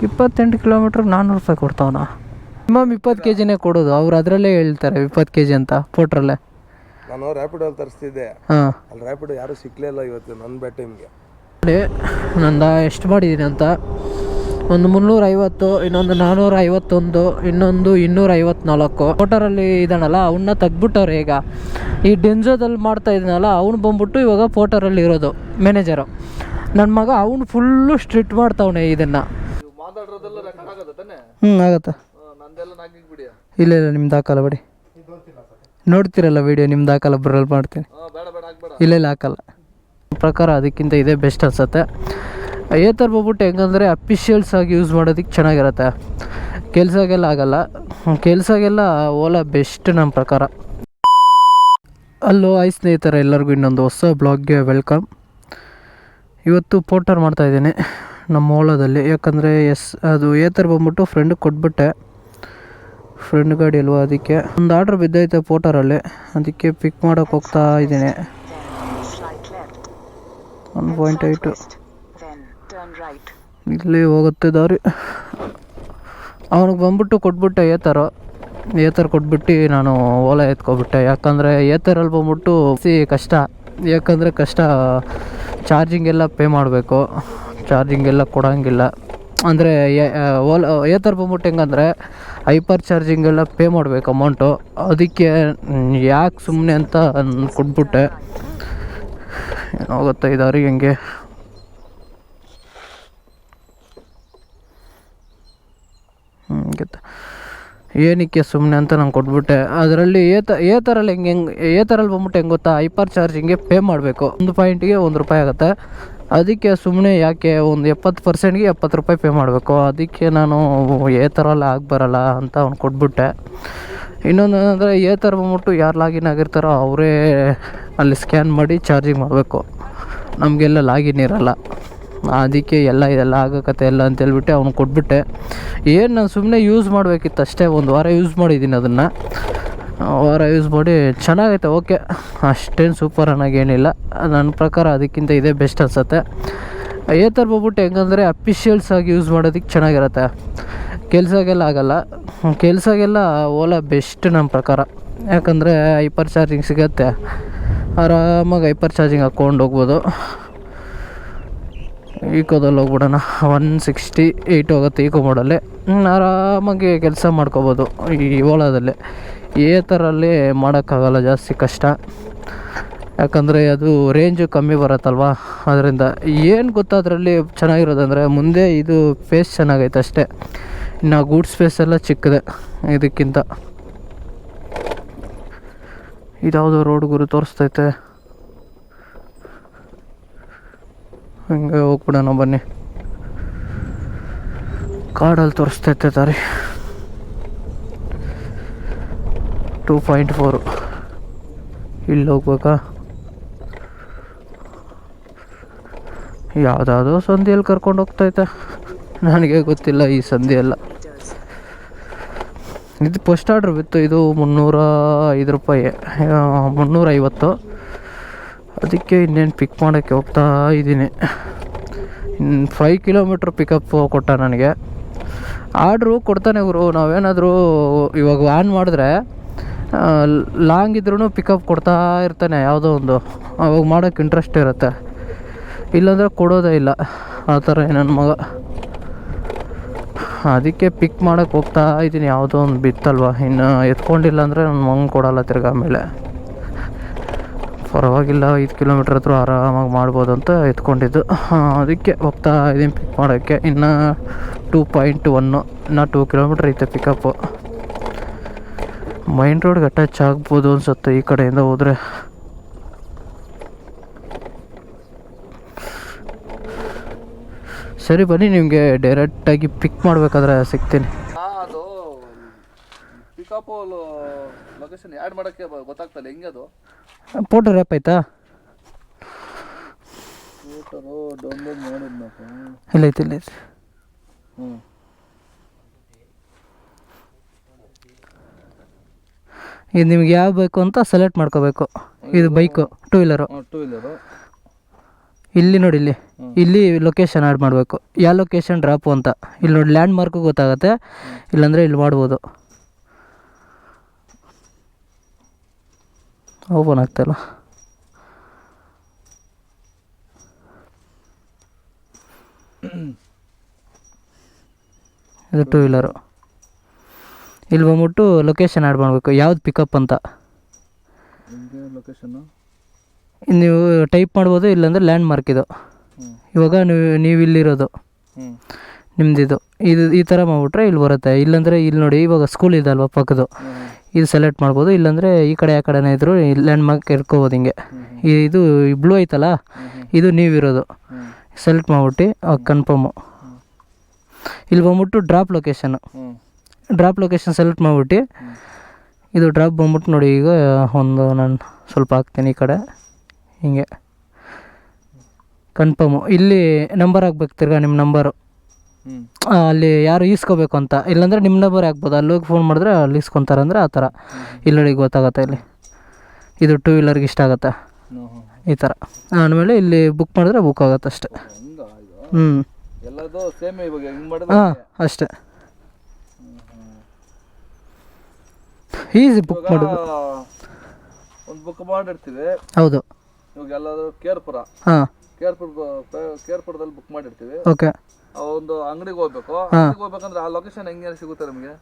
28 ಕಿಲೋಮೀಟ್ರಿಗೆ 400 ರೂಪಾಯಿ ಕೊಡ್ತಾವನ. Minimum 20 kg ಕೊಡೋದು ಅವ್ರು, ಅದರಲ್ಲೇ ಹೇಳ್ತಾರೆ 20 kg ಅಂತ ಪೋಟ್ರಲ್ಲೇ. ನಾನು ರ್ಯಾಪಿಡೋಲ್ಲಿ ತರಿಸ್ತಿದ್ದೆ, ಹಾಂ ಅಲ್ಲಿ ರ್ಯಾಪಿಡೋ ಯಾರೂ ಸಿಕ್ಕಲಿಲ್ಲ ಇವತ್ತು ನನ್ನ ಬ್ಯಾಟ್ ಟೈಮ್ಗೆ. ನೋಡಿ ನಂದು ಎಷ್ಟು ಮಾಡಿದ್ದೀನಿ ಅಂತ, ಒಂದು 350, ಇನ್ನೊಂದು 451, ಇನ್ನೊಂದು 254. ಪೋಟರಲ್ಲಿ ಇದಾನಲ್ಲ ಅವನ್ನ ತೆಗ್ಬಿಟ್ಟವ್ರೆ. ಈಗ ಈ ಡೆನ್ಜೋದಲ್ಲಿ ಮಾಡ್ತಾ ಇದ್ದೀನಲ್ಲ ಅವ್ನು ಬಂದ್ಬಿಟ್ಟು ಇವಾಗ ಪೋಟರಲ್ಲಿ ಇರೋದು ಮ್ಯಾನೇಜರು. ನನ್ನ ಮಗ ಅವನು ಫುಲ್ಲು ಸ್ಟ್ರಿಕ್ಟ್ ಮಾಡ್ತಾವನೆ ಇದನ್ನು. ಆಗುತ್ತೆ. ಇಲ್ಲ ಇಲ್ಲ ನಿಮ್ದು ಹಾಕಲ್ಲ ಬಿಡಿ, ನೋಡ್ತಿರಲ್ಲ ವೀಡಿಯೋ, ನಿಮ್ದು ಹಾಕಲ್ಲ, ಬರಲ್ ಮಾಡ್ತೀನಿ. ಇಲ್ಲ ಇಲ್ಲ ಹಾಕಲ್ಲ ಪ್ರಕಾರ. ಅದಕ್ಕಿಂತ ಇದೇ ಬೆಸ್ಟ್ ಅನ್ಸುತ್ತೆ. ಏತರ್ ಬಂದ್ಬಿಟ್ಟು ಹೆಂಗಂದರೆ ಅಫಿಷಿಯಲ್ಸ್ ಆಗಿ ಯೂಸ್ ಮಾಡೋದಕ್ಕೆ ಚೆನ್ನಾಗಿರುತ್ತೆ. ಕೆಲಸಗೆಲ್ಲ ಆಗಲ್ಲ, ಕೆಲಸಗೆಲ್ಲ ಓಲಾ ಬೆಸ್ಟ್ ನಮ್ಮ ಪ್ರಕಾರ. ಅಲ್ಲೋ ಆಯ್ ಸ್ನೇಹಿತರೆ, ಎಲ್ಲರಿಗೂ ಇನ್ನೊಂದು ಹೊಸ ಬ್ಲಾಗ್ಗೆ ವೆಲ್ಕಮ್. ಇವತ್ತು ಪೋಟರ್ ಮಾಡ್ತಾಯಿದ್ದೀನಿ ನಮ್ಮ ಓಲಾದಲ್ಲಿ. ಯಾಕಂದರೆ ಅದು ಏತರ್ ಬಂದ್ಬಿಟ್ಟು ಫ್ರೆಂಡಿಗೆ ಕೊಟ್ಬಿಟ್ಟೆ, ಫ್ರೆಂಡ್ ಗಾಡಿ ಅಲ್ವಾ, ಅದಕ್ಕೆ ಒಂದು ಆರ್ಡ್ರ್ ಬಿದ್ದೈತೆ ಪೋಟರಲ್ಲಿ, ಅದಕ್ಕೆ ಪಿಕ್ ಮಾಡೋಕ್ಕೆ ಹೋಗ್ತಾ ಇದ್ದೀನಿ. 1.8 ಇಲ್ಲಿ ಹೋಗುತ್ತೆ ದಾರಿ. ಅವನಿಗೆ ಬಂದ್ಬಿಟ್ಟು ಕೊಟ್ಬಿಟ್ಟೆ ಏತರ್ ಕೊಟ್ಬಿಟ್ಟು ನಾನು ಓಲಾ ಎತ್ಕೊಬಿಟ್ಟೆ. ಯಾಕಂದರೆ ಏತರಲ್ಲಿ ಬಂದ್ಬಿಟ್ಟು ಕಷ್ಟ, ಯಾಕಂದರೆ ಕಷ್ಟ, ಚಾರ್ಜಿಂಗೆಲ್ಲ ಪೇ ಮಾಡಬೇಕು, ಚಾರ್ಜಿಂಗೆಲ್ಲ ಕೊಡೋಂಗಿಲ್ಲ. ಅಂದರೆ ಏತರ್ ಬಂದ್ಬಿಟ್ಟು ಹೆಂಗಂದರೆ ಹೈಪರ್ ಚಾರ್ಜಿಂಗೆಲ್ಲ ಪೇ ಮಾಡಬೇಕು ಅಮೌಂಟು. ಅದಕ್ಕೆ ಯಾಕೆ ಸುಮ್ಮನೆ ಅಂತ ಕೊಟ್ಬಿಟ್ಟೆ. ಏನಾಗುತ್ತೆ ಇದಾರಿ ಹೆಂಗೆ. ಏನಕ್ಕೆ ಸುಮ್ಮನೆ ಅಂತ ನಾನು ಕೊಟ್ಬಿಟ್ಟೆ. ಅದರಲ್ಲಿ ಏತರಲ್ಲಿ ಏತರಲ್ಲಿ ಬಂದ್ಬಿಟ್ಟು ಹೆಂಗೆ ಗೊತ್ತಾ, ಹೈಪರ್ ಚಾರ್ಜಿಂಗ್ಗೆ ಪೇ ಮಾಡಬೇಕು. ಒಂದು ಪಾಯಿಂಟಿಗೆ ₹1 ಆಗುತ್ತೆ. ಅದಕ್ಕೆ ಸುಮ್ಮನೆ ಯಾಕೆ, ಒಂದು 70%ಗೆ ₹70 ಪೇ ಮಾಡಬೇಕು. ಅದಕ್ಕೆ ನಾನು ಏತರಲ್ಲಿ ಬರಲ್ಲ ಅಂತ ಅವ್ನು ಕೊಟ್ಬಿಟ್ಟೆ. ಇನ್ನೊಂದು ಅಂದರೆ ಏತರ್ ಬಂದ್ಬಿಟ್ಟು ಯಾರು ಲಾಗಿನ್ ಆಗಿರ್ತಾರೋ ಅವರೇ ಅಲ್ಲಿ ಸ್ಕ್ಯಾನ್ ಮಾಡಿ ಚಾರ್ಜಿಂಗ್ ಮಾಡಬೇಕು, ನಮಗೆಲ್ಲ ಲಾಗಿನ್ ಇರಲ್ಲ. ಅದಕ್ಕೆ ಇದೆಲ್ಲ ಆಗೋಕತ್ತೆ ಎಲ್ಲ ಅಂತೇಳ್ಬಿಟ್ಟು ಅವ್ನು ಕೊಟ್ಬಿಟ್ಟೆ. ಏನು ನಾನು ಸುಮ್ಮನೆ ಯೂಸ್ ಮಾಡಬೇಕಿತ್ತು ಅಷ್ಟೇ. 1 ವಾರ ಯೂಸ್ ಮಾಡಿದ್ದೀನಿ ಅದನ್ನು, ವಾರ ಯೂಸ್ ಮಾಡಿ ಚೆನ್ನಾಗೈತೆ, ಓಕೆ, ಅಷ್ಟೇನು ಸೂಪರ್ ಅನ್ನೋಗೇನಿಲ್ಲ ನನ್ನ ಪ್ರಕಾರ. ಅದಕ್ಕಿಂತ ಇದೇ ಬೆಸ್ಟ್ ಅನ್ಸುತ್ತೆ. ಏತರ್ ಬಂದ್ಬಿಟ್ಟು ಹೆಂಗಂದರೆ ಅಫಿಷಿಯಲ್ಸ್ ಆಗಿ ಯೂಸ್ ಮಾಡೋದಕ್ಕೆ ಚೆನ್ನಾಗಿರುತ್ತೆ. ಕೆಲಸಗೆಲ್ಲ ಆಗಲ್ಲ, ಕೆಲಸಗೆಲ್ಲ ಓಲಾ ಬೆಸ್ಟ್ ನಮ್ಮ ಪ್ರಕಾರ. ಯಾಕಂದರೆ ಹೈಪರ್ ಚಾರ್ಜಿಂಗ್ ಸಿಗುತ್ತೆ, ಆರಾಮಾಗಿ ಹೈಪರ್ ಚಾರ್ಜಿಂಗ್ ಹಾಕ್ಕೊಂಡು ಹೋಗ್ಬೋದು. ಈಕೋದಲ್ಲಿ ಹೋಗ್ಬಿಡೋಣ, 168 ಹೋಗುತ್ತೆ ಈಕೋ ಮಾಡಲ್ಲಿ, ಆರಾಮಾಗಿ ಕೆಲಸ ಮಾಡ್ಕೋಬೋದು ಈ ಓಲಾದಲ್ಲಿ. ಏತರಲ್ಲಿ ಮಾಡೋಕ್ಕಾಗಲ್ಲ, ಜಾಸ್ತಿ ಕಷ್ಟ. ಯಾಕಂದರೆ ಅದು ರೇಂಜು ಕಮ್ಮಿ ಬರುತ್ತಲ್ವ, ಅದರಿಂದ. ಏನು ಗೊತ್ತಾ ಅದರಲ್ಲಿ ಚೆನ್ನಾಗಿರೋದಂದರೆ ಮುಂದೆ ಇದು ಫೇಸ್ ಚೆನ್ನಾಗೈತೆ ಅಷ್ಟೇ, ಇನ್ನು ಗೂಡ್ಸ್ ಫೇಸ್ ಎಲ್ಲ ಚಿಕ್ಕದೆ ಇದಕ್ಕಿಂತ. ಇದ್ಯಾವುದೋ ರೋಡ್ ಗುರು ತೋರಿಸ್ತೈತೆ, ಹಿಂಗೆ ಹೋಗ್ಬಿಡೋಣ ಬನ್ನಿ. ಕಾರ್ಡಲ್ಲಿ ತೋರಿಸ್ತೈತೆ ದಾರಿ. 2.4 ಇಲ್ಲಿ ಹೋಗ್ಬೇಕಾ? ಯಾವುದಾದ್ರೂ ಸಂಧಿಯಲ್ಲಿ ಕರ್ಕೊಂಡು ಹೋಗ್ತೈತೆ, ನನಗೆ ಗೊತ್ತಿಲ್ಲ ಈ ಸಂಧಿ ಎಲ್ಲ. ಇದು ಫಸ್ಟ್ ಆರ್ಡ್ರ್ ಬಿತ್ತು, ಇದು ₹305, $350. ಅದಕ್ಕೆ ಇನ್ನೇನು ಪಿಕ್ ಮಾಡೋಕ್ಕೆ ಹೋಗ್ತಾ ಇದ್ದೀನಿ. 5 ಕಿಲೋಮೀಟ್ರ್ ಪಿಕಪ್ ಕೊಟ್ಟ ನನಗೆ. ಆರ್ಡ್ರು ಕೊಡ್ತಾನೆ ಗುರು, ನಾವೇನಾದರೂ ಇವಾಗ ಆನ್ ಮಾಡಿದ್ರೆ ಲಾಂಗ್ ಇದ್ರೂ ಪಿಕಪ್ ಕೊಡ್ತಾ ಇರ್ತಾನೆ ಯಾವುದೋ ಒಂದು, ಅವಾಗ ಮಾಡೋಕ್ಕೆ ಇಂಟ್ರೆಸ್ಟ್ ಇರುತ್ತೆ. ಇಲ್ಲಾಂದರೆ ಕೊಡೋದೇ ಇಲ್ಲ ಆ ಥರ ನನ್ನ ಮಗ. ಅದಕ್ಕೆ ಪಿಕ್ ಮಾಡೋಕ್ಕೆ ಹೋಗ್ತಾ ಇದ್ದೀನಿ. ಯಾವುದೋ ಒಂದು ಬಿತ್ತಲ್ವ, ಇನ್ನು ಎತ್ಕೊಂಡಿಲ್ಲ ಅಂದರೆ ನನ್ನ ಮಗನ ಕೊಡೋಲ್ಲ ತಿರ್ಗಾ ಮೇಲೆ. ಪರವಾಗಿಲ್ಲ, 5 ಕಿಲೋಮೀಟ್ರ್ ಹತ್ರ ಆರಾಮಾಗಿ ಮಾಡ್ಬೋದು ಅಂತ ಎತ್ಕೊಂಡಿದ್ದು. ಅದಕ್ಕೆ ಹೋಗ್ತಾ ಇದ್ದೀನಿ ಪಿಕ್ ಮಾಡೋಕ್ಕೆ. ಇನ್ನು 2.1, ಇನ್ನು 2 ಕಿಲೋಮೀಟ್ರ್ ಐತೆ ಪಿಕಪ್ಪು. ಮೈನ್ ರೋಡ್ಗೆ ಅಟ್ಯಾಚ್ ಆಗ್ಬೋದು ಅನ್ಸುತ್ತೆ ಈ ಕಡೆಯಿಂದ ಹೋದರೆ. ಸರಿ ಬನ್ನಿ, ನಿಮಗೆ ಡೈರೆಕ್ಟಾಗಿ ಪಿಕ್ ಮಾಡಬೇಕಾದ್ರೆ ಸಿಗ್ತೀನಿ. ಅದು ಪಿಕಪ್ ಲೊಕೇಶನ್ ಆ್ಯಡ್ ಮಾಡೋಕ್ಕೆ ಗೊತ್ತಾಗ್ತಲ್ಲ, ಹೆಂಗೆ ಅದು? ಪೋಟರ್ ಆ್ಯಪ್ ಆಯ್ತಾ? ಪೋಟರು ಡೌನ್ಲೋಡ್ ಮಾಡಿದ್ನಪ್ಪ. ಇಲ್ಲ ಐತಿ. ಇದು ನಿಮ್ಗೆ ಯಾವ ಬೇಕು ಅಂತ ಸೆಲೆಕ್ಟ್ ಮಾಡ್ಕೋಬೇಕು. ಇದು ಬೈಕು, ಟೂ ವೀಲರು. ಇಲ್ಲಿ ನೋಡಿ, ಇಲ್ಲಿ ಲೊಕೇಶನ್ ಆ್ಯಡ್ ಮಾಡಬೇಕು. ಯಾವ ಲೊಕೇಶನ್ ಡ್ರಾಪು ಅಂತ ಇಲ್ಲಿ ನೋಡಿ, ಲ್ಯಾಂಡ್ ಮಾರ್ಕು ಗೊತ್ತಾಗುತ್ತೆ. ಇಲ್ಲಾಂದರೆ ಇಲ್ಲಿ ಮಾಡ್ಬೋದು. ಓಪನ್ ಆಗ್ತಾಯಿಲ್ಲ. ಇದು 2 ವೀಲರು. ಇಲ್ಲಿ ಬಂದ್ಬಿಟ್ಟು ಲೊಕೇಶನ್ ಆ್ಯಡ್ ಮಾಡಬೇಕು, ಯಾವ್ದು ಪಿಕಪ್ ಅಂತ. ಲೊಕೇಶನ್ನು ನೀವು ಟೈಪ್ ಮಾಡ್ಬೋದು, ಇಲ್ಲಾಂದರೆ ಲ್ಯಾಂಡ್ ಮಾರ್ಕ್ ಇದು. ಇವಾಗ ನೀವು ಇಲ್ಲಿರೋದು ನಿಮ್ಮದಿದು, ಈ ಥರ ಮಾಡಿಬಿಟ್ರೆ ಇಲ್ಲಿ ಬರುತ್ತೆ. ಇಲ್ಲಾಂದರೆ ಇಲ್ಲಿ ನೋಡಿ, ಇವಾಗ ಸ್ಕೂಲ್ ಇದೆ ಅಲ್ವಾ ಪಕ್ಕದು, ಇದು ಸೆಲೆಕ್ಟ್ ಮಾಡ್ಬೋದು. ಇಲ್ಲಾಂದರೆ ಈ ಕಡೆ ಯಾವ ಕಡೆನೇ ಇದ್ದರೂ ಲ್ಯಾಂಡ್ ಮಾರ್ಕ್ ಇಟ್ಕೋಬೋದು. ಹಿಂಗೆ ಇದು ಬ್ಲೂ ಐತಲ್ಲ, ಇದು ನೀವಿರೋದು ಸೆಲೆಕ್ಟ್ ಮಾಡ್ಬಿಟ್ಟು ಕನ್ಫರ್ಮು. ಇಲ್ಲಿ ಬಂದ್ಬಿಟ್ಟು ಡ್ರಾಪ್ ಲೊಕೇಶನ್ ಸೆಲೆಕ್ಟ್ ಮಾಡ್ಬಿಟ್ಟು ಇದು ಡ್ರಾಪ್ ಬಂದ್ಬಿಟ್ಟು ನೋಡಿ. ಈಗ ನಾನು ಸ್ವಲ್ಪ ಹಾಕ್ತೀನಿ ಈ ಕಡೆ, ಹಿಂಗೆ ಕನ್ಫರ್ಮು. ಇಲ್ಲಿ ನಂಬರ್ ಹಾಕ್ಬೇಕು, ತಿರ್ಗಾ ನಿಮ್ಮ ನಂಬರು ಅಲ್ಲಿ ಯಾರು ಈಸ್ಕೋಬೇಕು ಅಂತ. ಇಲ್ಲಾಂದರೆ ನಿಮ್ಮ ನಂಬರ್ ಹಾಕ್ಬೋದು, ಅಲ್ಲೋಗಿ ಫೋನ್ ಮಾಡಿದ್ರೆ ಅಲ್ಲಿ ಈಸ್ಕೊತಾರೆ ಅಂದರೆ ಆ ಥರ. ಇಲ್ಲಿ ನೋಡಿ ಗೊತ್ತಾಗುತ್ತೆ. ಇಲ್ಲಿ ಇದು 2 ವೀಲರ್ಗೆ ಇಷ್ಟ ಆಗುತ್ತೆ ಈ ಥರ. ಆಮೇಲೆ ಇಲ್ಲಿ ಬುಕ್ ಮಾಡಿದ್ರೆ ಬುಕ್ ಆಗುತ್ತೆ ಅಷ್ಟೆ. ಎಲ್ಲದು ಸೇಮ್ ಇವಾಗ ಹೆಂಗ್ ಮಾಡಿದ್ರೆ ಹಾಂ ಅಷ್ಟೇ, ಈಸಿ ಬುಕ್ ಮಾಡೋದು. ಒಂದು ಬುಕ್ ಮಾಡಿರ್ತೀವಿ. ಹೌದು. ಇವಾಗ ಎಲ್ಲಾದ್ರೂ ಕೇರ್ಪುರ, ಹಾಂ ಕೇರ್ಪುರದಲ್ಲಿ ಬುಕ್ ಮಾಡಿರ್ತೀವಿ. ಓಕೆ. ಒಂದು ಅಂಗಡಿಗೆ ಹೋಗ್ಬೇಕು. ಅಂಗಡಿಗೆ ಹೋಗ್ಬೇಕಂದ್ರೆ ಆ ಲೊಕೇಶನ್ ಹೆಂಗೆ ಸಿಗುತ್ತೆ ನಮಗೆ?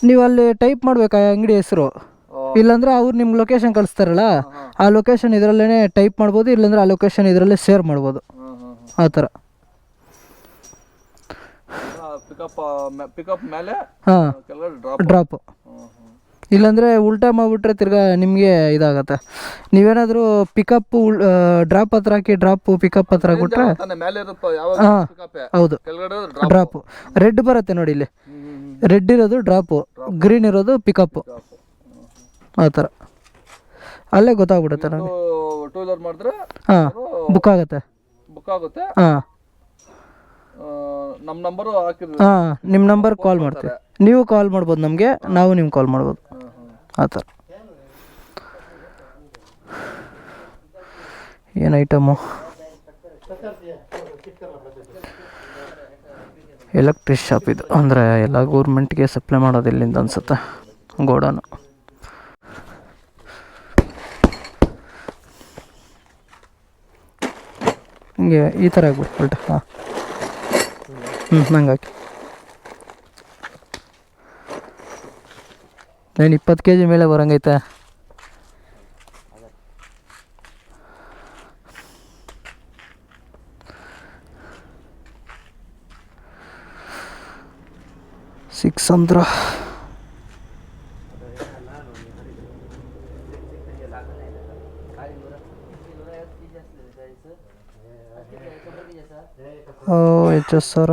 ನೀವು ಅಲ್ಲಿ ಟೈಪ್ ಮಾಡ್ಬೇಕು ಆ ಅಂಗಡಿ ಹೆಸರು. ಇಲ್ಲಾಂದರೆ ಅವ್ರು ನಿಮ್ಗೆ ಲೊಕೇಶನ್ ಕಳಿಸ್ತಾರಲ್ಲ, ಆ ಲೊಕೇಶನ್ ಇದರಲ್ಲೇ ಟೈಪ್ ಮಾಡ್ಬೋದು. ಇಲ್ಲಾಂದರೆ ಆ ಲೊಕೇಶನ್ ಇದರಲ್ಲೇ ಶೇರ್ ಮಾಡ್ಬೋದು. ಆ ಥರ ಪಿಕಪ್ ಮೇಲೆ ಹಾಂ ಕೆಳಗಡೆ ಡ್ರಾಪು. ಇಲ್ಲಾಂದರೆ ಉಲ್ಟಾ ಮಾಡಿಬಿಟ್ರೆ ತಿರ್ಗಾ ನಿಮಗೆ ಇದಾಗತ್ತೆ. ನೀವೇನಾದರೂ ಪಿಕಪ್ಪು ಡ್ರಾಪ್ ಹತ್ರ ಹಾಕಿ ಡ್ರಾಪು ಪಿಕಪ್ ಹತ್ರ ಹಾಕ್ಬಿಟ್ರೆ ಹಾಂ ಹೌದು ಡ್ರಾಪು. ರೆಡ್ ಬರುತ್ತೆ ನೋಡಿ, ಇಲ್ಲಿ ರೆಡ್ ಇರೋದು ಡ್ರಾಪು, ಗ್ರೀನ್ ಇರೋದು ಪಿಕಪ್ಪು. ಆ ಥರ ಅಲ್ಲೇ ಗೊತ್ತಾಗ್ಬಿಡುತ್ತೆ ನನಗೆ. 2 ವೀಲರ್ ಮಾಡಿದ್ರೆ ಹಾಂ ಬುಕ್ ಆಗುತ್ತೆ. ಹಾಂ ನಮ್ಮ ನಂಬರು ಹಾಕಿದ್ರೆ ಹಾಂ ನಿಮ್ಮ ನಂಬರ್ ಕಾಲ್ ಮಾಡ್ತೀವಿ. ನೀವು ಕಾಲ್ ಮಾಡ್ಬೋದು ನಮಗೆ, ನಾವು ನಿಮ್ಗೆ ಕಾಲ್ ಮಾಡ್ಬೋದು. ಆ ಥರ ಏನು ಐಟಮು? ಎಲೆಕ್ಟ್ರಿಕ್ ಶಾಪ್ ಇದು. ಅಂದರೆ ಎಲ್ಲ ಗೌರ್ಮೆಂಟ್ಗೆ ಸಪ್ಲೈ ಮಾಡೋದು ಇಲ್ಲಿಂದ ಅನಿಸುತ್ತೆ, ಗೋಡಾನು. ಹಿಂಗೆ ಈ ಥರ ಆಗ್ಬಿಟ್ಟು ಹಾಂ ನಂಗೆ ಹಾಕಿ. ಏನು 20 kg ಮೇಲೆ ಬರಂಗೈತೆ. ಸಿಕ್ಸ್ ಅಂದ್ರ HR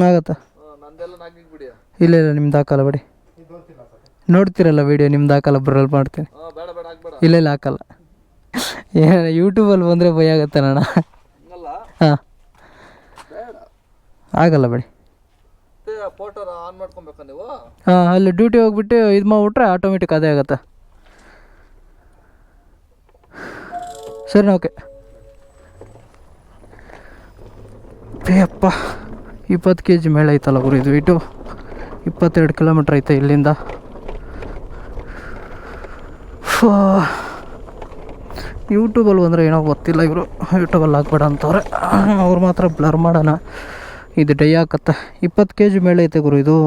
ಆಗತ್ತೆ. ಇಲ್ಲ ನಿಮ್ದು ಹಾಕಲ್ಲ ಬಿಡಿ, ನೋಡ್ತಿರಲ್ಲ ವಿಡಿಯೋ, ನಿಮ್ದು ಹಾಕಲ್ಲ ಬರಲ್ ಮಾಡ್ತೀನಿ. ಇಲ್ಲ ಹಾಕಲ್ಲ. ಏನು ಯೂಟ್ಯೂಬಲ್ಲಿ ಬಂದರೆ ಭಯ ಆಗತ್ತೆ ಅಣ್ಣ. ಹಾಂ ಆಗಲ್ಲ ಬಿಡಿ. ಹಾಂ ಅಲ್ಲಿ ಡ್ಯೂಟಿ ಹೋಗ್ಬಿಟ್ಟು ಇದು ಮಾಡಿಬಿಟ್ರೆ ಆಟೋಮೆಟಿಕ್ ಅದೇ ಆಗುತ್ತೆ. ಸರಿ ಓಕೆ. ಅಪ್ಪ 20 kg ಮೇಲೆ ಐತಲ್ಲ ಗುರು ಇದು. 22 ಕಿಲೋಮೀಟ್ರ್ ಐತೆ ಇಲ್ಲಿಂದ. ಯೂಟ್ಯೂಬಲ್ಲಿ ಬಂದರೆ ಏನೋ ಗೊತ್ತಿಲ್ಲ, ಇವರು ಯೂಟ್ಯೂಬಲ್ಲಿ ಹಾಕ್ಬೇಡ ಅಂತವ್ರೆ. ಅವ್ರು ಮಾತ್ರ ಬ್ಲರ್ ಮಾಡೋಣ, ಇದು ಡೈ ಹಾಕತ್ತೆ. 20 kg ಮೇಲೆ ಐತೆ ಗುರು ಇದು.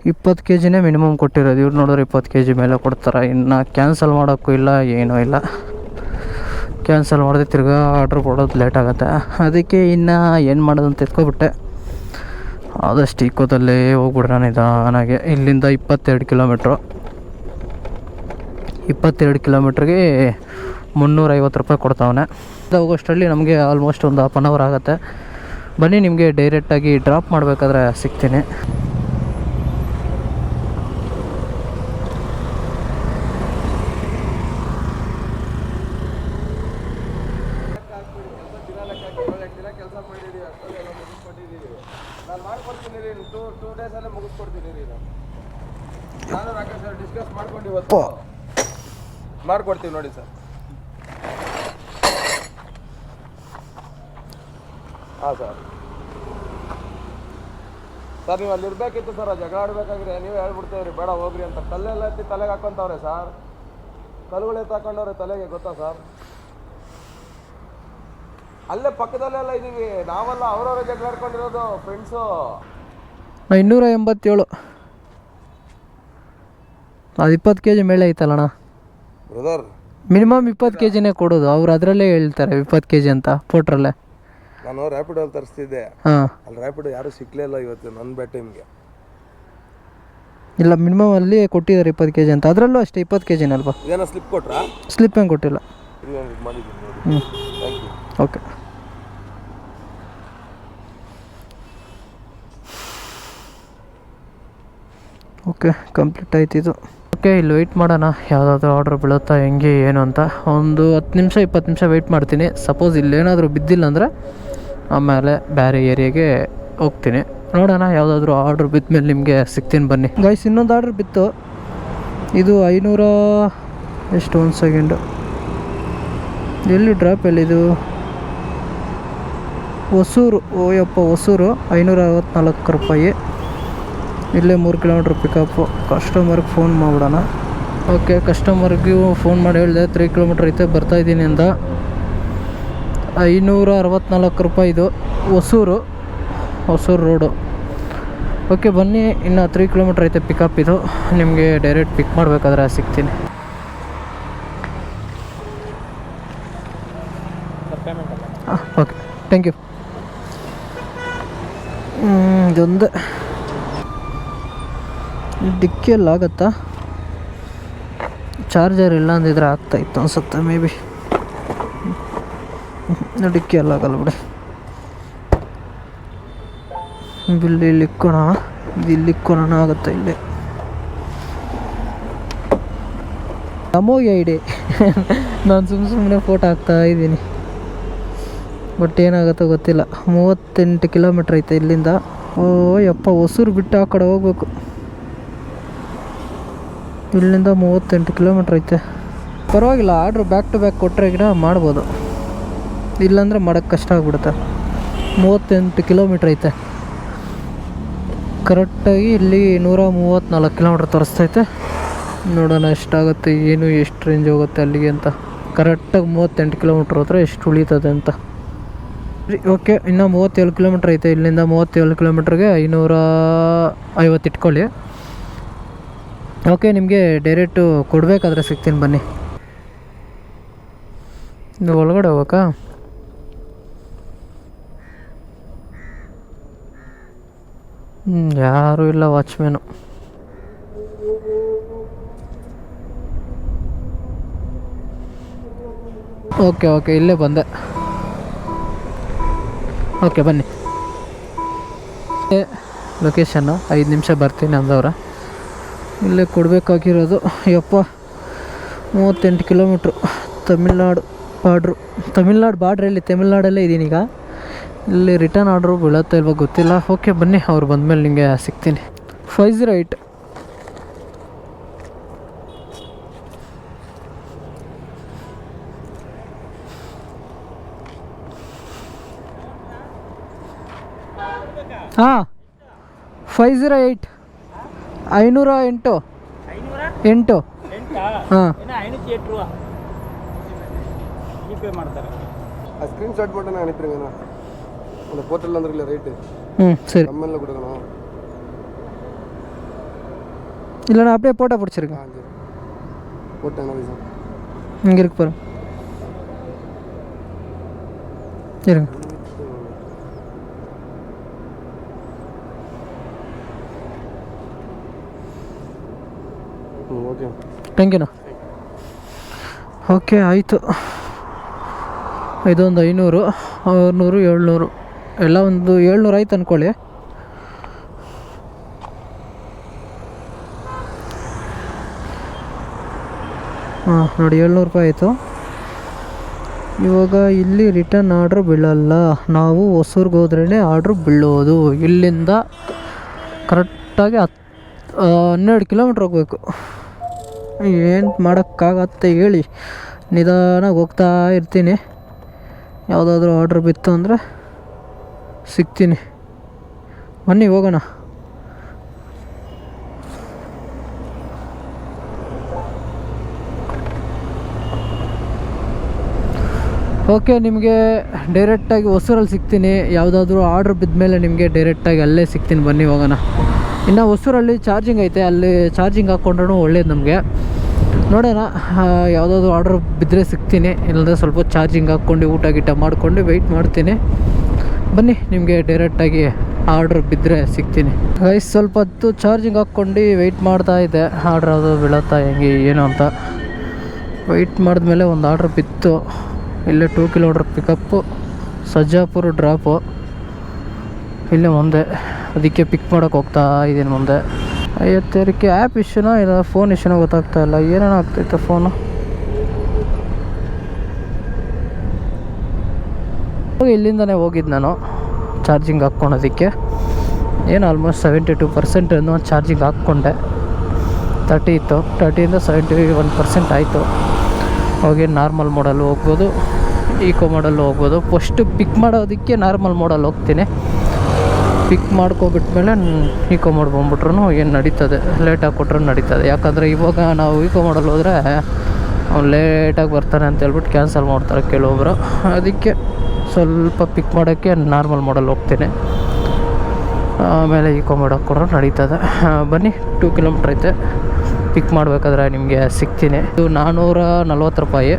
$20 kg ಮಿನಿಮಮ್ ಕೊಟ್ಟಿರೋದು. ಇವ್ರು ನೋಡಿದ್ರೆ 20 kg ಮೇಲೆ ಕೊಡ್ತಾರೆ. ಇನ್ನು ಕ್ಯಾನ್ಸಲ್ ಮಾಡೋಕ್ಕೂ ಇಲ್ಲ, ಏನೂ ಇಲ್ಲ. ಕ್ಯಾನ್ಸಲ್ ಮಾಡಿದೆ ತಿರ್ಗಾ ಆರ್ಡ್ರ್ ಕೊಡೋದು ಲೇಟ್ ಆಗುತ್ತೆ. ಅದಕ್ಕೆ ಇನ್ನು ಏನು ಮಾಡೋದು ಅಂತ ಎತ್ಕೊಬಿಟ್ಟೆ. ಆದಷ್ಟು ಇಕ್ಕೋದಲ್ಲೇ ಹೋಗ್ಬಿಡ್ರೆ ನಿಧಾನಾಗೆ. ಇಲ್ಲಿಂದ 22 ಕಿಲೋಮೀಟ್ರು. 22 ಕಿಲೋಮೀಟ್ರಿಗೆ 350 ರೂಪಾಯಿ ಕೊಡ್ತಾವನೆ. ಹೋಗೋಷ್ಟರಲ್ಲಿ ನಮಗೆ ಆಲ್ಮೋಸ್ಟ್ ಒಂದು 1/2 hour ಆಗುತ್ತೆ. ಬನ್ನಿ, ನಿಮಗೆ ಡೈರೆಕ್ಟಾಗಿ ಡ್ರಾಪ್ ಮಾಡಬೇಕಾದ್ರೆ ಸಿಗ್ತೀನಿ. ಯಾಕೆ ಸರ್ ಡಿಸ್ಕಸ್ ಮಾಡ್ಕೊಂಡು ಇವತ್ತು ಮಾಡ್ಕೊಡ್ತೀವಿ ನೋಡಿ ಸರ್. ಹಾಂ ಸರ್. ಸರ್ ನೀವು ಅಲ್ಲಿ ಇರಬೇಕಿತ್ತು ಸರ್, ಜಗಳ ಆಡ್ಬೇಕಾದ್ರೆ ನೀವೇ ಹೇಳ್ಬಿಡ್ತೇವ್ರಿ ಬೇಡ ಹೋಗ್ರಿ ಅಂತ. ಕಲ್ಲೆಲ್ಲ ಎತ್ತಿ ತಲೆಗೆ ಹಾಕೊಂತವ್ರೆ ಸರ್, ಕಲ್ಲುಗಳು ಎತ್ತಿ ಹಾಕೊಂಡವ್ರೆ ತಲೆಗೆ, ಗೊತ್ತಾ ಸರ್? ಅಲ್ಲೇ ಪಕ್ಕದಲ್ಲೆಲ್ಲ ಇದೀವಿ ನಾವೆಲ್ಲ, ಅವ್ರವ್ರ ಜಗಳ ಆಡ್ಕೊಂಡಿರೋದು ಫ್ರೆಂಡ್ಸು. 287 ಅದು 20 kg ಮೇಲೆ ಐತಲ್ಲಣ್ಣ ಬ್ರದರ್. ಮಿನಿಮಮ್ 20 kgನೇ ಕೊಡೋದು ಅವ್ರು, ಅದರಲ್ಲೇ ಹೇಳ್ತಾರೆ 20 kg ಅಂತ ಪೋಟ್ರಲ್ಲೇ. ನಾನು ರ್ಯಾಪಿಡೋಲ್ಲಿ ತರಿಸ್ತಿದ್ದೆ, ಹಾಂ ಅಲ್ಲಿ ರ್ಯಾಪಿಡೋ ಯಾರೂ ಸಿಕ್ಕಲಿಲ್ಲ ಇವತ್ತು ನನ್ನ ಬ್ಯಾಟ್ ಟೈಮ್ಗೆ. ಇಲ್ಲ ಮಿನಿಮಮ್ ಅಲ್ಲಿ ಕೊಟ್ಟಿದ್ದಾರೆ 20 kg ಅಂತ, ಅದರಲ್ಲೂ ಅಷ್ಟೇ 20 kg ಅಲ್ವಾ? ಏನೋ ಸ್ಲಿಪ್ ಕೊಟ್ರಾ? ಸ್ಲಿಪ್ ಏನು ಕೊಟ್ಟಿಲ್ಲ. ಮಾಡಿದ್ದೀನಿ ನೋಡಿ. ಹ್ಞೂ thank you. Okay. Okay complete ಆಯ್ತು ಇದು. ಓಕೆ ಇಲ್ಲಿ ವೆಯ್ಟ್ ಮಾಡೋಣ ಯಾವುದಾದ್ರೂ ಆರ್ಡ್ರ್ ಬೀಳುತ್ತಾ ಹೆಂಗೆ ಏನು ಅಂತ. ಒಂದು 10 ನಿಮಿಷ 20 ನಿಮಿಷ ವೆಯ್ಟ್ ಮಾಡ್ತೀನಿ. ಸಪೋಸ್ ಇಲ್ಲೇನಾದರೂ ಬಿದ್ದಿಲ್ಲ ಅಂದರೆ ಆಮೇಲೆ ಬೇರೆ ಏರಿಯಾಗೆ ಹೋಗ್ತೀನಿ. ನೋಡೋಣ ಯಾವುದಾದ್ರೂ ಆರ್ಡ್ರ್ ಬಿದ್ದ ಮೇಲೆ ನಿಮಗೆ ಸಿಗ್ತೀನಿ ಬನ್ನಿ ಗೈಸ್. ಇನ್ನೊಂದು ಆರ್ಡ್ರ್ ಬಿತ್ತು, ಇದು 500 ಎಷ್ಟು, 1 ಸೆಕೆಂಡು, ಎಲ್ಲಿ ಡ್ರಾಪ್ ಎಲ್ಲಿದು? ಹೊಸೂರು. ಓಯಪ್ಪ ಹೊಸೂರು. 564 ರೂಪಾಯಿ. ಇಲ್ಲೇ 3 ಕಿಲೋಮೀಟ್ರ್ ಪಿಕಪ್ಪು. ಕಸ್ಟಮರ್ಗೆ ಫೋನ್ ಮಾಡಿಬಿಡೋಣ. ಓಕೆ ಕಸ್ಟಮರ್ಗೂ ಫೋನ್ ಮಾಡಿ ಹೇಳಿದೆ 3 ಕಿಲೋಮೀಟ್ರ್ ಐತೆ ಬರ್ತಾಯಿದ್ದೀನಿ ಅಂದ. 564 ರೂಪಾಯಿ ಇದು. ಹೊಸೂರು ರೋಡು. ಓಕೆ ಬನ್ನಿ, ಇನ್ನು 3 ಕಿಲೋಮೀಟ್ರ್ ಐತೆ ಪಿಕಪ್ ಇದು. ನಿಮಗೆ ಡೈರೆಕ್ಟ್ ಪಿಕ್ ಮಾಡಬೇಕಾದ್ರೆ ಸಿಗ್ತೀನಿ. Okay thank you. ಇದೊಂದು ಡಿಕ್ಕಿಯಲ್ಲಿ ಆಗುತ್ತಾ? ಚಾರ್ಜರ್ ಇಲ್ಲ ಅಂದಿದ್ರೆ ಆಗ್ತಾಯಿತ್ತು ಅನ್ಸುತ್ತೆ ಮೇ ಬಿ. ಡಿಕ್ಕಿಯಲ್ಲಿ ಆಗಲ್ಲ ಬಿಡಿ. ಇಲ್ಲಿ ಇಕ್ಕೋಣ ಆಗುತ್ತೆ ಇಲ್ಲಿ. ನಮಗೆ ಐಡಿ ನಾನು ಸುಮ್ಮನೆ ಫೋಟೋ ಹಾಕ್ತಾ ಇದ್ದೀನಿ, ಬಟ್ ಏನಾಗುತ್ತೋ ಗೊತ್ತಿಲ್ಲ. 38 ಕಿಲೋಮೀಟ್ರ್ ಐತೆ ಇಲ್ಲಿಂದ. ಓ ಯಪ್ಪ, ಹೊಸೂರು ಬಿಟ್ಟು ಆ ಕಡೆ ಹೋಗ್ಬೇಕು. ಇಲ್ಲಿಂದ 38 ಕಿಲೋಮೀಟ್ರ್ ಐತೆ. ಪರವಾಗಿಲ್ಲ, ಆರ್ಡ್ರ್ ಬ್ಯಾಕ್ ಟು ಬ್ಯಾಕ್ ಕೊಟ್ಟರೆ ಗಿಡ ಮಾಡ್ಬೋದು, ಇಲ್ಲಾಂದರೆ ಮಾಡೋಕ್ಕೆ ಕಷ್ಟ ಆಗ್ಬಿಡುತ್ತೆ. 38 ಕಿಲೋಮೀಟ್ರ್ ಐತೆ ಕರೆಕ್ಟಾಗಿ. ಇಲ್ಲಿ 134 ಕಿಲೋಮೀಟ್ರ್ ತೋರಿಸ್ತೈತೆ. ನೋಡೋಣ ಎಷ್ಟಾಗುತ್ತೆ, ಏನು ಎಷ್ಟು ರೇಂಜ್ ಹೋಗುತ್ತೆ ಅಲ್ಲಿಗೆ ಅಂತ. ಕರೆಕ್ಟಾಗಿ 38 ಕಿಲೋಮೀಟ್ರ್ ಹೋದ್ರೆ ಎಷ್ಟು ಉಳಿತದೆ ಅಂತ. ಓಕೆ ಇನ್ನು 37 ಕಿಲೋಮೀಟ್ರ್ ಐತೆ. ಇಲ್ಲಿಂದ 37 ಕಿಲೋಮೀಟ್ರಿಗೆ 550 ಇಟ್ಕೊಳ್ಳಿ. ಓಕೆ ನಿಮಗೆ ಡೈರೆಕ್ಟು ಕೊಡಬೇಕಾದ್ರೆ ಸಿಗ್ತೀನಿ ಬನ್ನಿ. ಇದು ಒಳಗಡೆ ಹೋಗ್ಬೇಕಾ? ಯಾರೂ ಇಲ್ಲ ವಾಚ್ಮ್ಯಾನು. ಓಕೆ ಇಲ್ಲೇ ಬಂದೆ. ಓಕೆ ಬನ್ನಿ. ಲೊಕೇಶನ್ನು 5 ನಿಮಿಷ ಬರ್ತೀನಿ ಅಂದವ್ರೆ. ಇಲ್ಲೇ ಕೊಡಬೇಕಾಗಿರೋದು. ಯಪ್ಪ 38 ಕಿಲೋಮೀಟ್ರು. ತಮಿಳ್ನಾಡು ಬಾರ್ಡ್ರಲ್ಲಿ, ತಮಿಳ್ನಾಡಲ್ಲೇ ಇದ್ದೀನಿ ಈಗ. ಇಲ್ಲಿ ರಿಟರ್ನ್ ಆರ್ಡ್ರು ಬೀಳುತ್ತಾ ಇಲ್ವ ಗೊತ್ತಿಲ್ಲ. ಓಕೆ ಬನ್ನಿ, ಅವ್ರು ಬಂದಮೇಲೆ ನಿಮಗೆ ಸಿಗ್ತೀನಿ. 508. ಹಾಂ 508. 508. ಹಾಂ ಆ ಸ್ಕ್ರೀನ್ ಶಾಟ್ ಬಟನ್ ಅನುப்பிರುங்கண்ணா. அந்த போர்ட்டல் வந்துருக்குல ரைட்டு. சரி கமெண்ட்ல கொடுக்கணும். இல்லைண்ணா அப்படியே போட்டோ பிடிச்சிருக்கேன். போட்டேன் சார். இங்கே இருக்கு பாருங்க. இருங்க. Okay thank ಯುನಾ. ಓಕೆ ಆಯಿತು. ಇದೊಂದು 500, 600, 700 ಎಲ್ಲ ಒಂದು 700 ಆಯ್ತು ಅಂದ್ಕೊಳ್ಳಿ. ಹಾಂ ನೋಡಿ 700 ರೂಪಾಯಿ ಆಯಿತು. ಇವಾಗ ಇಲ್ಲಿ ರಿಟರ್ನ್ ಆರ್ಡ್ರ್ ಬೀಳಲ್ಲ, ನಾವು ಹೊಸೂರ್ಗೆ ಹೋದ್ರೇ ಆರ್ಡ್ರ್ ಬೀಳೋದು. ಇಲ್ಲಿಂದ ಕರೆಕ್ಟಾಗಿ 12 ಕಿಲೋಮೀಟ್ರ್ ಹೋಗ್ಬೇಕು. ಏನು ಮಾಡೋಕ್ಕಾಗತ್ತೆ ಹೇಳಿ, ನಿಧಾನಾಗಿ ಹೋಗ್ತಾ ಇರ್ತೀನಿ. ಯಾವುದಾದ್ರೂ ಆರ್ಡ್ರ್ ಬಿತ್ತು ಅಂದರೆ ಸಿಗ್ತೀನಿ. ಬನ್ನಿ ಹೋಗೋಣ. ಓಕೆ, ನಿಮಗೆ ಡೈರೆಕ್ಟಾಗಿ ಹೊಸೂರಲ್ಲಿ ಸಿಗ್ತೀನಿ. ಯಾವುದಾದ್ರೂ ಆರ್ಡ್ರ್ ಬಿದ್ದ ನಿಮಗೆ ಡೈರೆಕ್ಟಾಗಿ ಅಲ್ಲೇ ಸಿಗ್ತೀನಿ. ಬನ್ನಿ ಹೋಗೋಣ. ಇನ್ನು ಹೊಸೂರಲ್ಲಿ ಚಾರ್ಜಿಂಗ್ ಐತೆ, ಅಲ್ಲಿ ಚಾರ್ಜಿಂಗ್ ಹಾಕ್ಕೊಂಡ್ರೂ ಒಳ್ಳೇದು ನಮಗೆ. ನೋಡೋಣ, ಯಾವುದಾದ್ರೂ ಆರ್ಡ್ರ್ ಬಿದ್ದರೆ ಸಿಗ್ತೀನಿ. ಇಲ್ಲಂದರೆ ಸ್ವಲ್ಪ ಚಾರ್ಜಿಂಗ್ ಹಾಕ್ಕೊಂಡು ಊಟ ಗೀಟ ಮಾಡ್ಕೊಂಡು ವೆಯ್ಟ್ ಮಾಡ್ತೀನಿ. ಬನ್ನಿ, ನಿಮಗೆ ಡೈರೆಕ್ಟಾಗಿ ಆರ್ಡ್ರ್ ಬಿದ್ದರೆ ಸಿಗ್ತೀನಿ. ಗೈಸ್, ಸ್ವಲ್ಪ ಹೊತ್ತು ಚಾರ್ಜಿಂಗ್ ಹಾಕ್ಕೊಂಡು ವೆಯ್ಟ್ ಮಾಡ್ತಾ ಇದ್ದೆ, ಆರ್ಡ್ರ್ ಅದು ಬೀಳತ್ತಾ ಹೆಂಗೆ ಏನು ಅಂತ. ವೆಯ್ಟ್ ಮಾಡಿದ್ಮೇಲೆ ಒಂದು ಆರ್ಡ್ರ್ ಬಿತ್ತು. ಇಲ್ಲೇ 2 ಕಿಲೋಮೀಟ್ರ್ ಪಿಕಪ್ಪು, ಸಜ್ಜಾಪುರ ಡ್ರಾಪು, ಇಲ್ಲೇ ಮುಂದೆ. ಅದಕ್ಕೆ ಪಿಕ್ ಮಾಡೋಕ್ಕೆ ಹೋಗ್ತಾ ಇದ್ದೀನಿ ಮುಂದೆ. ಐವತ್ತೇರಕ್ಕೆ ಆ್ಯಪ್ ಇಶ್ಯೂನೋ ಇಲ್ಲ ಫೋನ್ ಇಶ್ಯೂನೋ ಗೊತ್ತಾಗ್ತಾ ಇಲ್ಲ. ಏನೇನೋ ಆಗ್ತೈತೆ ಫೋನು. ಇಲ್ಲಿಂದನೇ ಹೋಗಿದ್ದು ನಾನು ಚಾರ್ಜಿಂಗ್ ಹಾಕ್ಕೊಳೋದಕ್ಕೆ. ಏನು ಆಲ್ಮೋಸ್ಟ್ 72% ಚಾರ್ಜಿಂಗ್ ಹಾಕ್ಕೊಂಡೆ. 30 ಇತ್ತು, 30ಇಂದ 71% ಆಯಿತು. ಹೋಗಿ ನಾರ್ಮಲ್ ಮೋಡಲ್ಲಿ ಹೋಗ್ಬೋದು, ಈಕೋ ಮಾಡಲ್ ಹೋಗ್ಬೋದು. ಫಸ್ಟು ಪಿಕ್ ಮಾಡೋದಕ್ಕೆ ನಾರ್ಮಲ್ ಮೋಡಲ್ ಹೋಗ್ತೀನಿ. ಪಿಕ್ ಮಾಡ್ಕೊಬಿಟ್ಮೇಲೆ ಈಕೋ ಮೋಡ್ ಬಂದ್ಬಿಟ್ರು ಏನು ನಡೀತದೆ, ಲೇಟಾಗಿ ಕೊಟ್ಟರು ನಡೀತದೆ. ಯಾಕಂದರೆ ಇವಾಗ ನಾವು ಈಕೋ ಮಾಡಲ್ ಹೋದರೆ ಅವ್ನು ಲೇಟಾಗಿ ಬರ್ತಾನೆ ಅಂತ ಹೇಳ್ಬಿಟ್ಟು ಕ್ಯಾನ್ಸಲ್ ಮಾಡ್ತಾರೆ ಕೆಲವೊಬ್ಬರು. ಅದಕ್ಕೆ ಸ್ವಲ್ಪ ಪಿಕ್ ಮಾಡೋಕ್ಕೆ ನಾರ್ಮಲ್ ಮೋಡಲ್ ಹೋಗ್ತೀನಿ. ಆಮೇಲೆ ಈಕೋ ಮೋಡ್ ಹಾಕ್ಕೊಂಡ್ರೆ ನಡೀತದೆ. ಬನ್ನಿ, 2 ಕಿಲೋಮೀಟ್ರ್ ಐತೆ. ಪಿಕ್ ಮಾಡಬೇಕಾದ್ರೆ ನಿಮಗೆ ಸಿಗ್ತೀನಿ. ಇದು 440 ರೂಪಾಯಿ.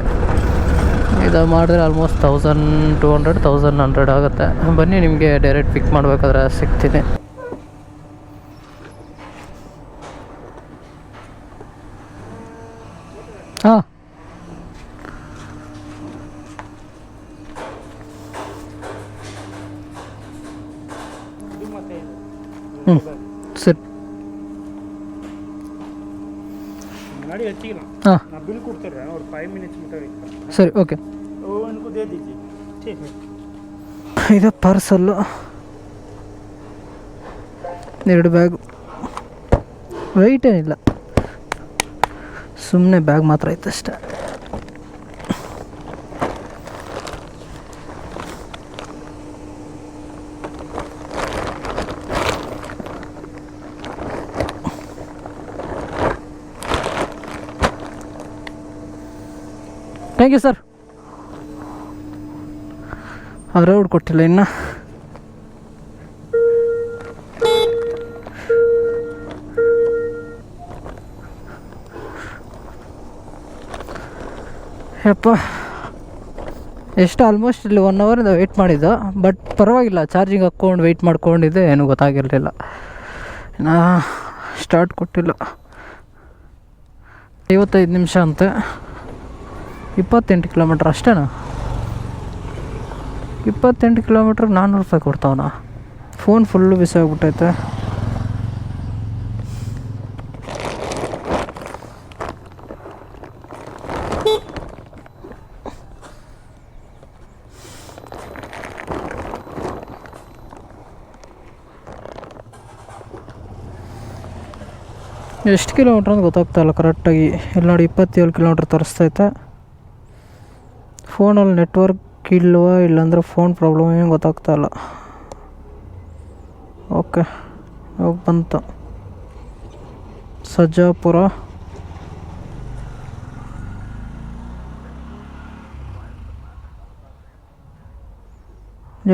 ಇದು ಮಾಡಿದ್ರೆ ಆಲ್ಮೋಸ್ಟ್ 1200 1100 ಆಗುತ್ತೆ. ಬನ್ನಿ, ನಿಮಗೆ ಡೈರೆಕ್ಟ್ ಪಿಕ್ ಮಾಡಬೇಕಾದ್ರೆ ಸಿಗ್ತೀನಿ. ಹಾಂ, ಸರಿ. हाँ बिल ಕೊಡ್ತಾರೆ और 5 मिनट्स में ಸರಿ. ಓಕೆ, उनको दे दीजिए. ठीक है. ಇದು ಪಾರ್ಸಲ್ಲು, 2 ಬ್ಯಾಗು. ವೆಯ್ಟ್ ಏನಿಲ್ಲ, ಸುಮ್ಮನೆ ಬ್ಯಾಗ್ ಮಾತ್ರ ಐತೆ ಅಷ್ಟೇ. Thank you sir. ಅವರೇ ಕೊಟ್ಟಿಲ್ಲ ಇನ್ನು. ಯಪ್ಪ, ಎಷ್ಟು ಆಲ್ಮೋಸ್ಟ್ ಇಲ್ಲಿ 1 ಅವರಿಂದ ವೆಯ್ಟ್ ಮಾಡಿದ್ದು. ಬಟ್ ಪರವಾಗಿಲ್ಲ, ಚಾರ್ಜಿಂಗ್ ಹಾಕ್ಕೊಂಡು ವೆಯ್ಟ್ ಮಾಡ್ಕೊಂಡಿದ್ದೆ, ಏನೂ ಗೊತ್ತಾಗಿರಲಿಲ್ಲ. ನಾ ಸ್ಟಾರ್ಟ್ ಕೊಟ್ಟಿಲ್ಲ. 55 ನಿಮಿಷ ಅಂತೆ. 28 ಕಿಲೋಮೀಟ್ರ್ ಅಷ್ಟೇನಾ? 28 ಕಿಲೋಮೀಟ್ರಿಗೆ 400 ರೂಪಾಯಿ ಕೊಡ್ತಾವನ. ಫೋನ್ ಫುಲ್ಲು ಬಿಸಿ ಆಗ್ಬಿಟ್ಟೈತೆ. ಎಷ್ಟು ಕಿಲೋಮೀಟ್ರ್ ಅಂತ ಗೊತ್ತಾಗ್ತಾಯಿಲ್ಲ ಕರೆಕ್ಟಾಗಿ. ಇಲ್ಲಿ ನೋಡಿ 27 ಕಿಲೋಮೀಟ್ರ್ ತೋರಿಸ್ತೈತೆ. ಫೋನಲ್ಲಿ ನೆಟ್ವರ್ಕ್ ಇಲ್ವಾ ಇಲ್ಲಾಂದರೆ ಫೋನ್ ಪ್ರಾಬ್ಲಮ್ ಏನು ಗೊತ್ತಾಗ್ತಾಯಿಲ್ಲ. ಓಕೆ, ಹೋಗಿ ಬಂತು. ಸಜ್ಜಾಪುರ.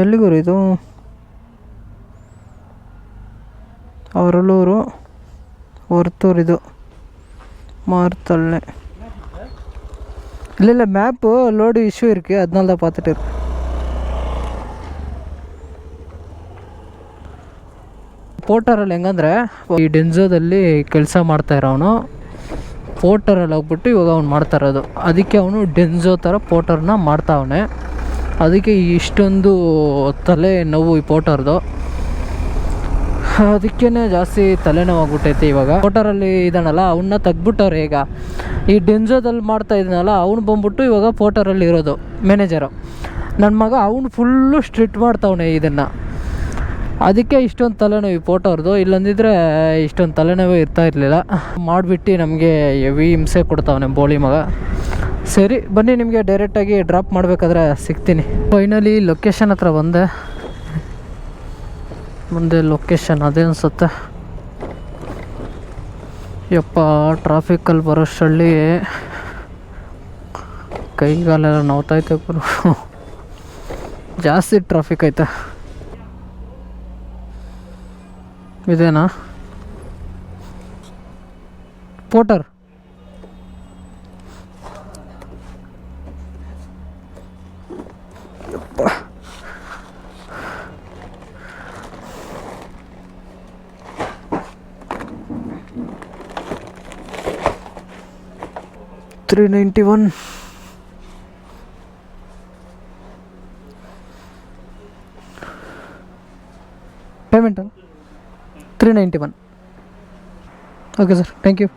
ಎಲ್ಲಿಗೂರು ಇದು? ಅವರಲ್ಲೂರು, ಹೊರ್ತೂರಿದು, ಮಾರ್ತಳ್ಳಿ. ಇಲ್ಲ மேப்பு லோடு இஷ்யூ இருக்குது, அதனால தான் பார்த்துட்டு இருக்கு. ಪೋರ್ಟರಲ್ಲಿ ಹೆಂಗಂದರೆ, ಈ ಡೆನ್ಸೋದಲ್ಲಿ ಕೆಲಸ ಮಾಡ್ತಾ ಇರೋವನು ಪೋರ್ಟರಲ್ಲಿ ಹೋಗ್ಬಿಟ್ಟು ಇವಾಗ ಅವ್ನು ಮಾಡ್ತಾ ಇರೋದು. ಅದಕ್ಕೆ ಅವನು ಡೆನ್ಸೋ ಥರ ಪೋರ್ಟರ್ನ ಮಾಡ್ತಾವನೆ. ಅದಕ್ಕೆ ಇಷ್ಟೊಂದು ತಲೆ ನೋವು ಈ ಪೋರ್ಟರ್ದು. ಅದಕ್ಕೇ ಜಾಸ್ತಿ ತಲೆನೋವಾಗ್ಬಿಟ್ಟೈತೆ ಇವಾಗ. ಪೋರ್ಟರಲ್ಲಿ ಇದ್ದಾನಲ್ಲ, ಅವನ್ನ ತೆಗ್ಬಿಟ್ಟವ್ರೆ. ಈಗ ಈ ಡೆನ್ಸೋದಲ್ಲಿ ಮಾಡ್ತಾ ಇದ್ದಾನಲ್ಲ, ಅವ್ನು ಬಂದ್ಬಿಟ್ಟು ಇವಾಗ ಪೋರ್ಟರಲ್ಲಿ ಇರೋದು ಮ್ಯಾನೇಜರು. ನನ್ನ ಮಗ ಅವನು ಫುಲ್ಲು ಸ್ಟ್ರಿಕ್ಟ್ ಮಾಡ್ತಾವನೆ ಇದನ್ನು. ಅದಕ್ಕೆ ಇಷ್ಟೊಂದು ತಲೆನೋವು ಈ ಫೋಟೋ ಅವ್ರದ್ದು. ಇಲ್ಲಂದಿದ್ರೆ ಇಷ್ಟೊಂದು ತಲೆನೋವು ಇರ್ತಾ ಇರಲಿಲ್ಲ. ಮಾಡಿಬಿಟ್ಟು ನಮಗೆ ಹೆವಿ ಹಿಂಸೆ ಕೊಡ್ತಾವನೆ ಬೋಳಿ ಮಗ. ಸರಿ ಬನ್ನಿ, ನಿಮಗೆ ಡೈರೆಕ್ಟಾಗಿ ಡ್ರಾಪ್ ಮಾಡಬೇಕಾದ್ರೆ ಸಿಗ್ತೀನಿ. ಫೈನಲಿ ಲೊಕೇಶನ್ ಹತ್ರ ಬಂದೆ. ಮುಂದೆ ಲೊಕೇಶನ್ ಅದೇ ಅನಿಸುತ್ತೆ. ಯಪ್ಪ, ಟ್ರಾಫಿಕಲ್ಲಿ ಬರೋಷ್ಟರಲ್ಲಿ ಕೈಗಾಲೆಲ್ಲ ನೋವ್ತೈತೆ ಗುರು. ಜಾಸ್ತಿ ಟ್ರಾಫಿಕ್ ಐತೆ. ಇದೇನಾ ಪೋಟರ್? ಯಪ್ಪ, $391. Payment $391. Okay sir, thank you.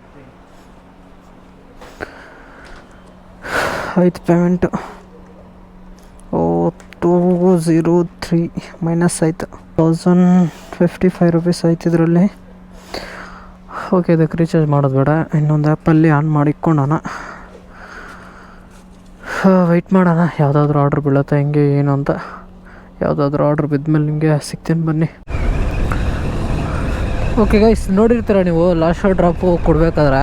ಆಯ್ತು ಪೇಮೆಂಟು. 203 ಮೈನಸ್ ಆಯಿತು. 1055 ರುಪೀಸ್ ಆಯ್ತು ಇದರಲ್ಲಿ. ಓಕೆ, ಇದಕ್ಕೆ ರೀಚಾರ್ಜ್ ಮಾಡೋದು ಬೇಡ. ಇನ್ನೊಂದು ಆ್ಯಪಲ್ಲಿ ಆನ್ ಮಾಡಿಕ್ಕೊಂಡೋಣ. ವೆಯ್ಟ್ ಮಾಡೋಣ ಯಾವುದಾದ್ರೂ ಆರ್ಡ್ರ್ ಬೀಳುತ್ತೆ ಹೆಂಗೆ ಏನು ಅಂತ. ಯಾವುದಾದ್ರೂ ಆರ್ಡ್ರ್ ಬಿದ್ಮೇಲೆ ನಿಮಗೆ ಸಿಗ್ತೀನಿ ಬನ್ನಿ. ಓಕೆ ಗೈಸ್, ನೋಡಿರ್ತೀರ ನೀವು ಲಾಸ್ಟ್ ಡ್ರಾಪು ಕೊಡಬೇಕಾದ್ರೆ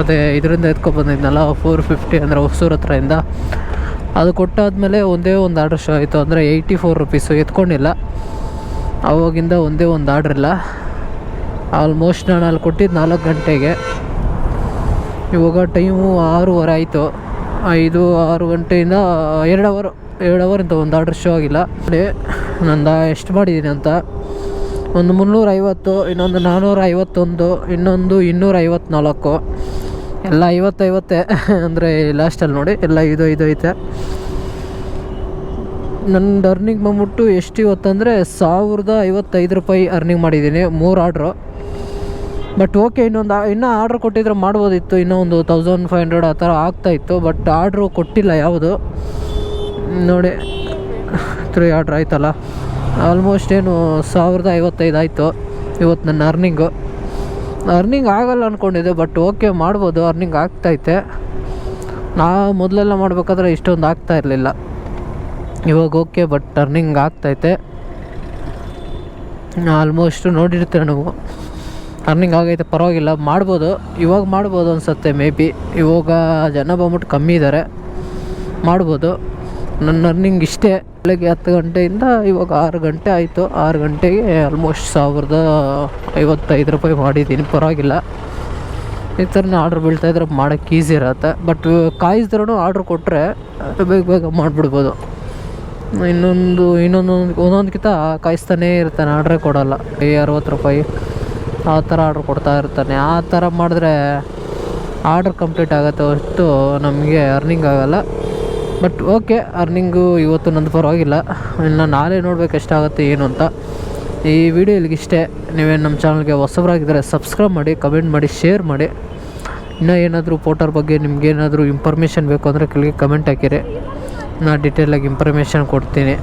ಅದೇ ಇದರಿಂದ ಎತ್ಕೊಬಂದಿದ್ನಲ್ಲ 450 ಅಂದರೆ ಹೊಸೂರು ಹತ್ರದಿಂದ. ಅದು ಕೊಟ್ಟಾದಮೇಲೆ ಒಂದೇ ಒಂದು ಆರ್ಡ್ರ್ ಶೋ ಆಯಿತು, ಅಂದರೆ 84 ರುಪೀಸು. ಎತ್ಕೊಂಡಿಲ್ಲ ಆವಾಗಿಂದ, ಒಂದೇ ಒಂದು ಆರ್ಡ್ರ್ ಇಲ್ಲ. ಆಲ್ಮೋಸ್ಟ್ ನಾನು ಅಲ್ಲಿ ಕೊಟ್ಟಿದ್ದು 4 ಗಂಟೆಗೆ. ಇವಾಗ ಟೈಮು 6:30 ಆಯಿತು. 5-6 ಗಂಟೆಯಿಂದ 2 ಅವರಿಂದ ಒಂದು ಆರ್ಡ್ರ್ ಶೋ ಆಗಿಲ್ಲ. ನೋಡಿ ನಂದು ಎಷ್ಟು ಮಾಡಿದ್ದೀನಿ ಅಂತ. ಒಂದು 350, ಇನ್ನೊಂದು 451, ಇನ್ನೊಂದು 254. ಎಲ್ಲ 50 ಅಂದರೆ ಲಾಸ್ಟಲ್ಲಿ ನೋಡಿ ಎಲ್ಲ ಇದು ಐತೆ. ನನ್ನ ಅರ್ನಿಂಗ್ ಬಂದ್ಬಿಟ್ಟು ಎಷ್ಟು ಇವತ್ತಂದರೆ $1055 ಅರ್ನಿಂಗ್ ಮಾಡಿದ್ದೀನಿ 3 ಆರ್ಡ್ರು. ಬಟ್ ಓಕೆ, ಇನ್ನೂ ಆರ್ಡ್ರ್ ಕೊಟ್ಟಿದ್ರೆ ಮಾಡ್ಬೋದಿತ್ತು. ಇನ್ನೂ ಒಂದು 1500 ಆ ಥರ ಆಗ್ತಾಯಿತ್ತು. ಬಟ್ ಆರ್ಡ್ರು ಕೊಟ್ಟಿಲ್ಲ ಯಾವುದು. ನೋಡಿ 3 ಆರ್ಡ್ರ್ ಆಯ್ತಲ್ಲ. ಆಲ್ಮೋಸ್ಟ್ ಏನು 1055 ಆಯಿತು ಇವತ್ತು ನನ್ನ ಅರ್ನಿಂಗ್ ಆಗಲ್ಲ ಅಂದ್ಕೊಂಡಿದ್ದೆ. ಬಟ್ ಓಕೆ, ಮಾಡ್ಬೋದು, ಅರ್ನಿಂಗ್ ಆಗ್ತೈತೆ. ಮೊದಲೆಲ್ಲ ಮಾಡಬೇಕಾದ್ರೆ ಇಷ್ಟೊಂದು ಆಗ್ತಾ ಇರಲಿಲ್ಲ. ಇವಾಗ ಓಕೆ, ಬಟ್ ಅರ್ನಿಂಗ್ ಆಗ್ತೈತೆ. ಆಲ್ಮೋಸ್ಟ್ ನೋಡಿರ್ತೀರ ನೀವು, ಅರ್ನಿಂಗ್ ಆಗೈತೆ, ಪರವಾಗಿಲ್ಲ, ಮಾಡ್ಬೋದು. ಇವಾಗ ಮಾಡ್ಬೋದು ಅನಿಸುತ್ತೆ ಮೇ ಬಿ. ಇವಾಗ ಜನ ಬಂದ್ಬಿಟ್ಟು ಕಮ್ಮಿ ಇದ್ದಾರೆ, ಮಾಡ್ಬೋದು. ನನ್ನ ಅರ್ನಿಂಗ್ ಇಷ್ಟೇ. ಬೆಳಗ್ಗೆ 10 ಗಂಟೆಯಿಂದ ಇವಾಗ 6 ಗಂಟೆ ಆಯಿತು. 6 ಗಂಟೆಗೆ ಆಲ್ಮೋಸ್ಟ್ $1055 ಮಾಡಿದ್ದೀನಿ, ಪರವಾಗಿಲ್ಲ. ಈ ಥರನೇ ಆರ್ಡ್ರ್ ಬೀಳ್ತಾಯಿದ್ರೆ ಮಾಡೋಕ್ಕೆ ಈಸಿ ಇರುತ್ತೆ. ಬಟ್ ಕಾಯಿಸ್ದ್ರೂ ಆರ್ಡ್ರ್ ಕೊಟ್ಟರೆ ಬೇಗ ಮಾಡಿಬಿಡ್ಬೋದು. ಒಂದೊಂದಕ್ಕಿಂತ ಕಾಯಿಸ್ತಾನೇ ಇರ್ತಾನೆ, ಆರ್ಡ್ರೇ ಕೊಡೋಲ್ಲ. $60 ಆ ಥರ ಆರ್ಡ್ರ್ ಕೊಡ್ತಾ ಇರ್ತಾನೆ. ಆ ಥರ ಮಾಡಿದ್ರೆ ಆರ್ಡ್ರ್ ಕಂಪ್ಲೀಟ್ ಆಗುತ್ತೆ ಹೊರತು ನಮಗೆ ಅರ್ನಿಂಗ್ ಆಗೋಲ್ಲ. ಬಟ್ ಓಕೆ, ಅರ್ನಿಂಗು ಇವತ್ತು ನಂದು ಪರವಾಗಿಲ್ಲ. ಇನ್ನು ನಾಳೆ ನೋಡ್ಬೇಕು ಎಷ್ಟಾಗುತ್ತೆ ಏನು ಅಂತ. ಈ ವಿಡಿಯೋ ಇಲ್ಲಿಗಿಷ್ಟೇ. ನೀವೇನು ನಮ್ಮ ಚಾನಲ್ಗೆ ಹೊಸಬರಾಗಿದ್ದರೆ ಸಬ್ಸ್ಕ್ರೈಬ್ ಮಾಡಿ, ಕಮೆಂಟ್ ಮಾಡಿ, ಶೇರ್ ಮಾಡಿ. ಇನ್ನೂ ಏನಾದರೂ ಫೋಟೋರ ಬಗ್ಗೆ ನಿಮಗೇನಾದರೂ ಇನ್ಫಾರ್ಮೇಷನ್ ಬೇಕು ಅಂದರೆ ಕೆಳಗೆ ಕಮೆಂಟ್ ಹಾಕಿರಿ, ನಾನು ಡೀಟೇಲಾಗಿ ಇನ್ಫಾರ್ಮೇಷನ್ ಕೊಡ್ತೀನಿ.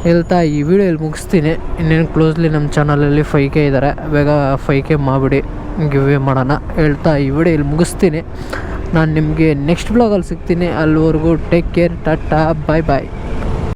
ಹೇಳ್ತಾ ಈ ವಿಡಿಯೋ ಇಲ್ಲಿ ಮುಗಿಸ್ತೀನಿ. ಇನ್ನೇನು ಕ್ಲೋಸ್ಲಿ ನಮ್ಮ ಚಾನಲಲ್ಲಿ 5K ಇದ್ದಾರೆ, ಬೇಗ 5K ಮಾಡಿಬಿಡಿ, ಗಿವ್ ಅವೇ ಮಾಡೋಣ. ಹೇಳ್ತಾ ಈ ವಿಡಿಯೋ ಇಲ್ಲಿ ಮುಗಿಸ್ತೀನಿ. ನಾನು ನಿಮಗೆ ನೆಕ್ಸ್ಟ್ ಬ್ಲಾಗಲ್ಲಿ ಸಿಗ್ತೀನಿ. ಅಲ್ಲಿವರೆಗೂ ಟೇಕ್ ಕೇರ್, ಟಾಟಾ, ಬಾಯ್ ಬಾಯ್.